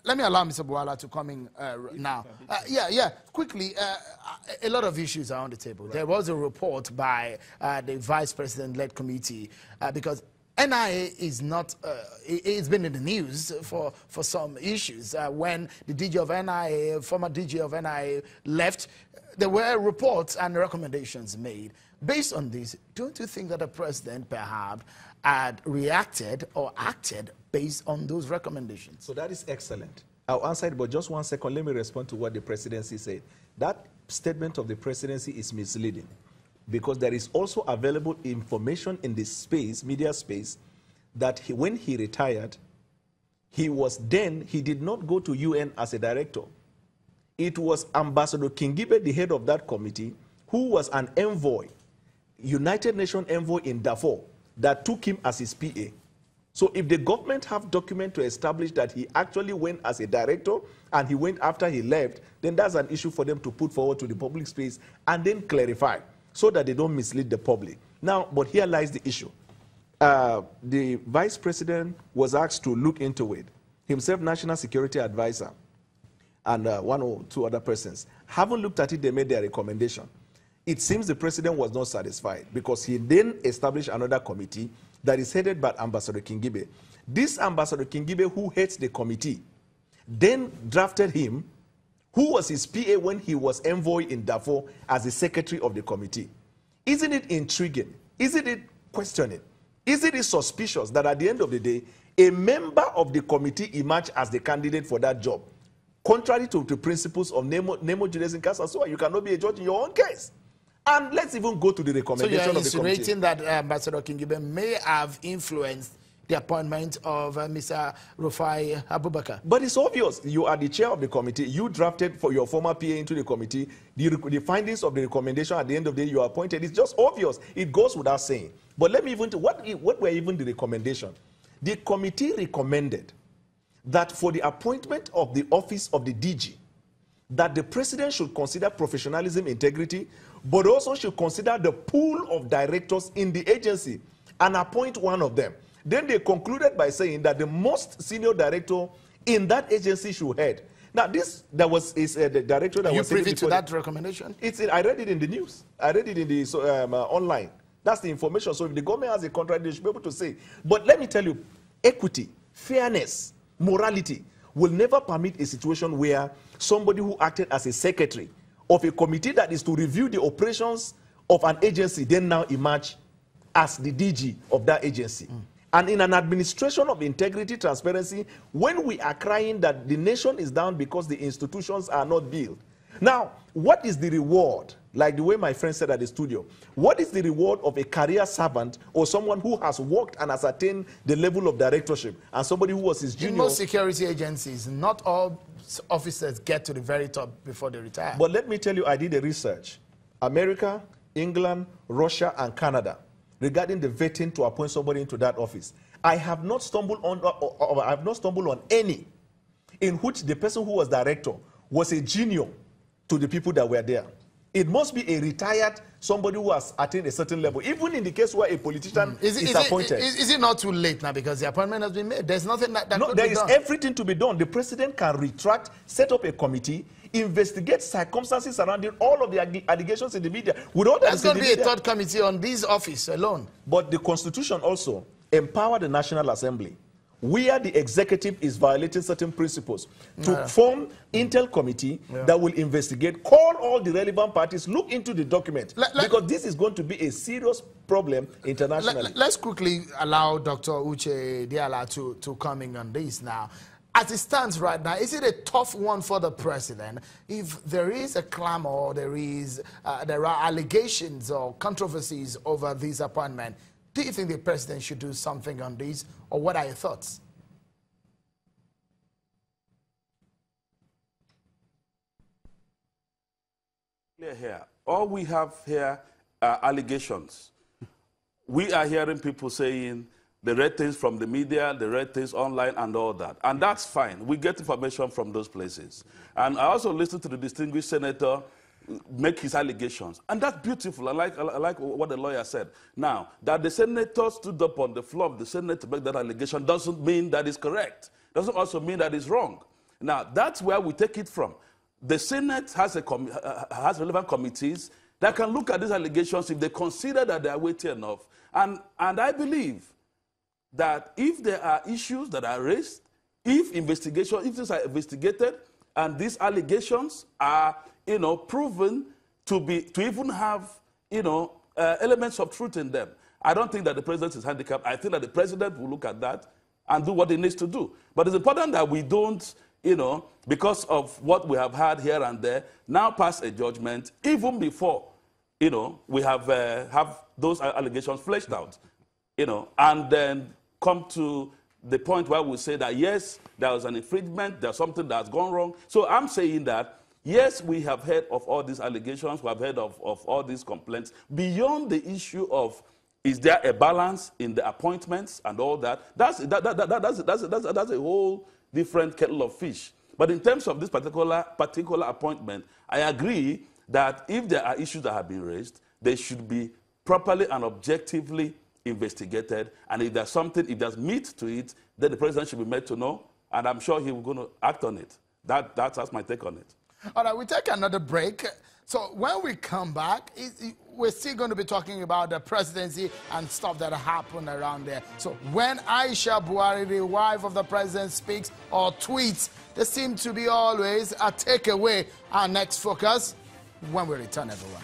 let me allow Mr. Buala to come in now. Quickly, a lot of issues are on the table. Right. There was a report by the Vice President-led committee because NIA is not, it's been in the news for some issues. When the DG of NIA, former DG of NIA left, there were reports and recommendations made. Based on this, don't you think that the president perhaps had reacted or acted based on those recommendations? So that is excellent. I'll answer it, but just 1 second, let me respond to what the presidency said. That statement of the presidency is misleading because there is also available information in this space, media space, that when he retired, he did not go to UN as a director. It was Ambassador Kingibe, the head of that committee, who was an envoy, United Nations envoy in Darfur, that took him as his PA. So if the government have document to establish that he actually went as a director and he went after he left, then that's an issue for them to put forward to the public space and then clarify so that they don't mislead the public. Now, but here lies the issue. The vice president was asked to look into it. Himself, national security advisor, and 1 or 2 other persons haven't looked at it. They made their recommendation. It seems the president was not satisfied because he then established another committee that is headed by Ambassador Kingibe. This Ambassador Kingibe, who heads the committee, then drafted him, who was his PA when he was envoy in Darfur, as the secretary of the committee. Isn't it intriguing? Isn't it questioning? Isn't it suspicious that at the end of the day, a member of the committee emerged as the candidate for that job? Contrary to the principles of Nemo Juris in Casa, so you cannot be a judge in your own case. And let's even go to the recommendation of the committee. So you're insinuating that Ambassador Kingibe may have influenced the appointment of Mr. Rufai Abubakar? But it's obvious. You are the chair of the committee. You drafted for your former PA into the committee. The findings of the recommendation at the end of the day, you are appointed. It's just obvious. It goes without saying. But let me even tell what were even the recommendation? The committee recommended that for the appointment of the office of the DG, that the president should consider professionalism, integrity, but also should consider the pool of directors in the agency and appoint one of them. Then they concluded by saying that the most senior director in that agency should head. Now, the director that was... Are you privy to that recommendation? I read it in the news. I read it in the online. That's the information. So if the government has a contract, they should be able to say. But let me tell you, equity, fairness, morality will never permit a situation where somebody who acted as a secretary of a committee that is to review the operations of an agency then now emerge as the DG of that agency. And in an administration of integrity, transparency, when we are crying that the nation is down because the institutions are not built. Now, what is the reward? Like the way my friend said at the studio, what is the reward of a career servant or someone who has worked and has attained the level of directorship and somebody who was his junior? In most security agencies, not all officers get to the very top before they retire. But let me tell you, I did a research. America, England, Russia, and Canada regarding the vetting to appoint somebody into that office. I have not stumbled on any in which the person who was director was a junior to the people that were there. It must be a retired somebody who has attained a certain level. Even in the case where a politician is appointed. Is it not too late now because the appointment has been made? There's nothing that no, there is everything to be done. The president can retract, set up a committee, investigate circumstances surrounding all of the allegations in the media. There's going to be a third committee on this office alone. But the Constitution also empowered the National Assembly, where the executive is violating certain principles, to form intel committee that will investigate, call all the relevant parties, look into the document, because this is going to be a serious problem internationally. Let's quickly allow Dr. Uche Diala to come in on this now. As it stands right now, is it a tough one for the president if there is a clamor or there are allegations or controversies over this appointment? Do you think the president should do something on this, or what are your thoughts? Here, all we have here are allegations. We are hearing people saying they read things from the media, they read things online and all that. And that's fine. We get information from those places. And I also listened to the distinguished senator make his allegations. And that's beautiful. I like what the lawyer said. Now, that the senator stood up on the floor of the Senate to make that allegation doesn't mean that is correct. Doesn't also mean that is wrong. Now, that's where we take it from. The Senate has, has relevant committees that can look at these allegations if they consider that they are weighty enough. And I believe that if there are issues that are raised, if these are investigated, and these allegations are, proven to even have, elements of truth in them, I don't think that the president is handicapped. I think that the president will look at that and do what he needs to do. But it's important that we don't, because of what we have had here and there, now pass a judgment even before, we have those allegations fleshed out, and then come to the point where we say that, yes, there was an infringement, there's something that's gone wrong. So I'm saying that, yes, we have heard of all these allegations, we have heard of all these complaints. Beyond the issue of, is there a balance in the appointments and all that, that's a whole different kettle of fish. But in terms of this particular appointment, I agree that if there are issues that have been raised, they should be properly and objectively investigated, and if there's meat to it, then the president should be made to know, and I'm sure he will going to act on it. That's my take on it. All right, we take another break. So when we come back, we're still going to be talking about the presidency and stuff that happened around there. So when Aisha Buhari, the wife of the president, speaks or tweets, there seems to be always a takeaway. Our next focus when we return, everyone.